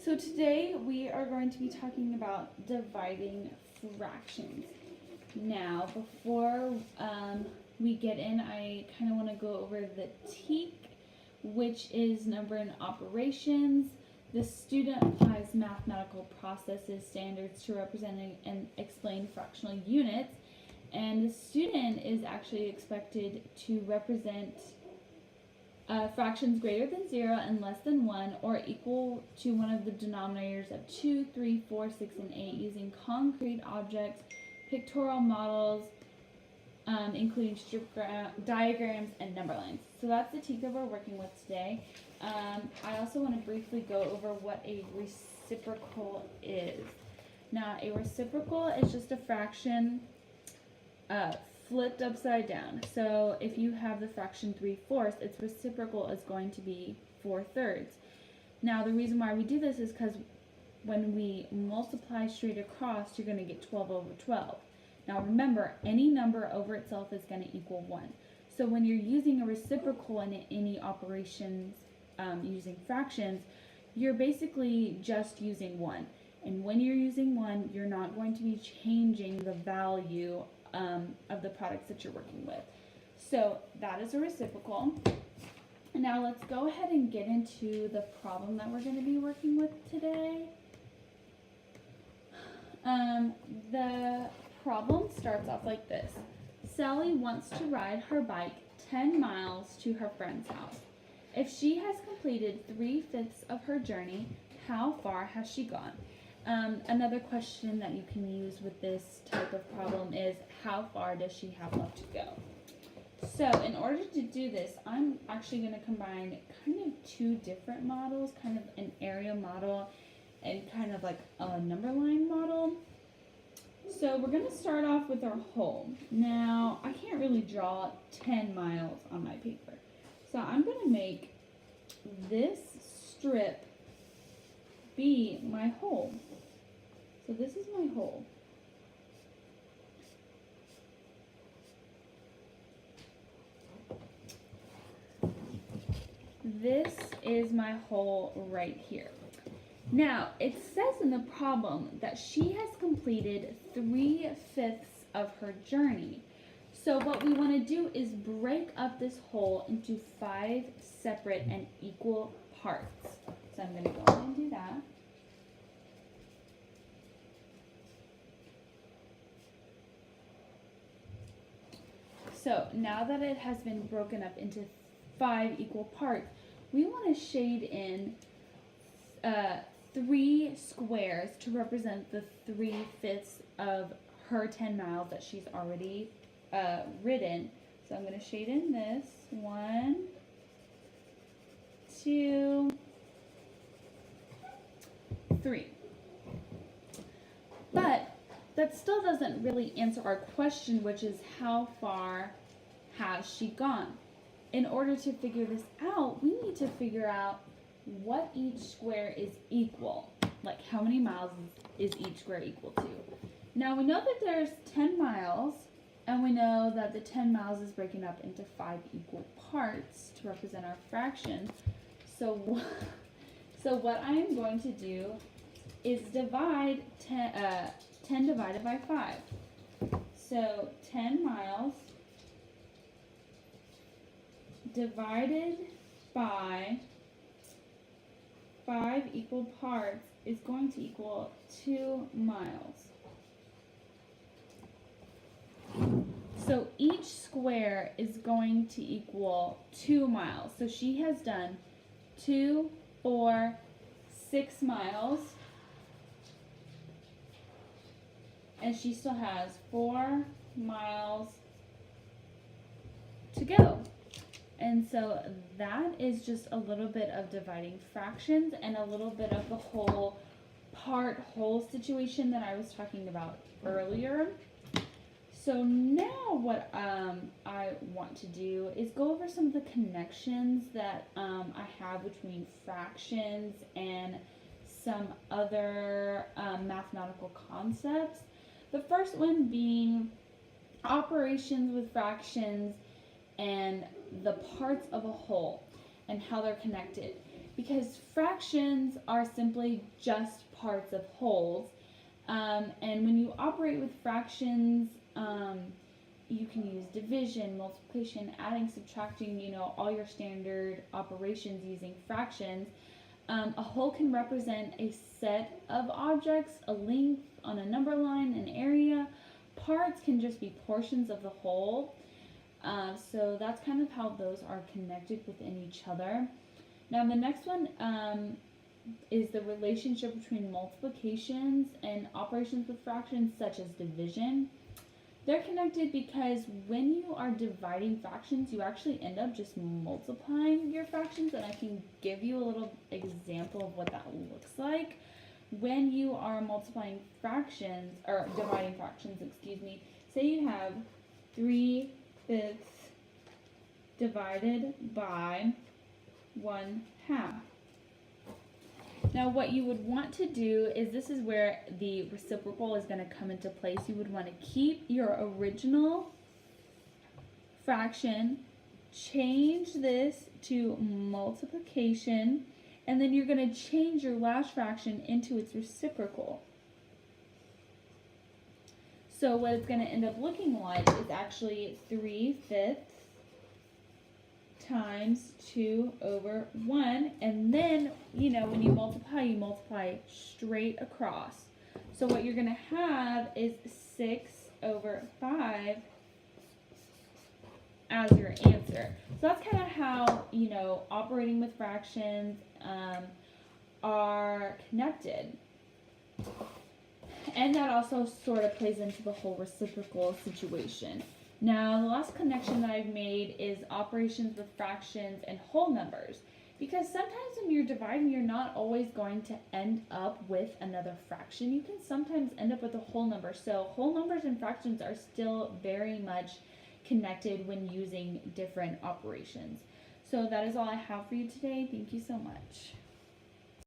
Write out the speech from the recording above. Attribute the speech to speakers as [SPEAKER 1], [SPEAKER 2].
[SPEAKER 1] So today we are going to be talking about dividing fractions. Now, before we get in, I kind of want to go over the TEAC, which is number in operations. The student applies mathematical processes standards to represent and explain fractional units, and the student is actually expected to represent fractions greater than 0 and less than 1 or equal to one of the denominators of 2, 3, 4, 6, and 8 using concrete objects, pictorial models, including strip diagrams and number lines. So that's the TEAC that we're working with today. I also want to briefly go over what a reciprocal is. Now, a reciprocal is just a fraction flipped upside down. So if you have the fraction 3/4, its reciprocal is going to be 4/3. Now, the reason why we do this is because when we multiply straight across, you're going to get 12 over 12. Now remember, any number over itself is going to equal 1. So when you're using a reciprocal in any operations using fractions, you're basically just using 1. And when you're using 1, you're not going to be changing the value of the products that you're working with. So that is a reciprocal. Now let's go ahead and get into the problem that we're going to be working with today. The problem starts off like this. Sally wants to ride her bike 10 miles to her friend's house. If she has completed 3/5 of her journey, how far has she gone? Another question that you can use with this type of problem is, how far does she have left to go? So in order to do this, I'm actually going to combine kind of two different models, kind of an area model and kind of like a number line model. So we're going to start off with our whole. Now, I can't really draw 10 miles on my paper. So I'm going to make this strip be my whole. So this is my whole. This is my whole right here. Now, it says in the problem that she has completed 3/5 of her journey. So what we want to do is break up this whole into 5 separate and equal parts. So I'm going to go ahead and do that. So now that it has been broken up into 5 equal parts, we want to shade in 3 squares to represent the 3/5 of her 10 miles that she's already ridden. So I'm going to shade in this 1, 2, 3. But that still doesn't really answer our question, which is how far has she gone? In order to figure this out, we need to figure out what each square is equal. Like how many miles is each square equal to? Now we know that there's 10 miles, and we know that the 10 miles is breaking up into 5 equal parts to represent our fraction. So what I'm going to do is divide 10 divided by 5. So 10 miles divided by 5 equal parts is going to equal 2 miles. So each square is going to equal 2 miles. So she has done 2, 4, 6 miles. And she still has 4 miles to go. And so that is just a little bit of dividing fractions and a little bit of the whole part-whole situation that I was talking about earlier. So now what I want to do is go over some of the connections that I have between fractions and some other mathematical concepts. The first one being operations with fractions and the parts of a whole and how they're connected. because fractions are simply just parts of wholes. And when you operate with fractions, you can use division, multiplication, adding, subtracting, all your standard operations using fractions. A whole can represent a set of objects, a length on a number line, an area. Parts can just be portions of the whole. So that's kind of how those are connected within each other. Now the next one is the relationship between multiplications and operations with fractions such as division. They're connected because when you are dividing fractions, you actually end up just multiplying your fractions, and I can give you a little example of what that looks like. When you are multiplying fractions, or dividing fractions, say you have 3/5 divided by 1/2. Now what you would want to do is, this is where the reciprocal is going to come into place. You would want to keep your original fraction, change this to multiplication, and then you're going to change your last fraction into its reciprocal. So what it's going to end up looking like is actually 3/5 times 2/1, and then when you multiply straight across. So what you're going to have is 6/5 as your answer. So that's kind of how operating with fractions are connected, and that also sort of plays into the whole reciprocal situation. Now, the last connection that I've made is operations with fractions and whole numbers. Because sometimes when you're dividing, you're not always going to end up with another fraction. You can sometimes end up with a whole number. So whole numbers and fractions are still very much connected when using different operations. So that is all I have for you today. Thank you so much.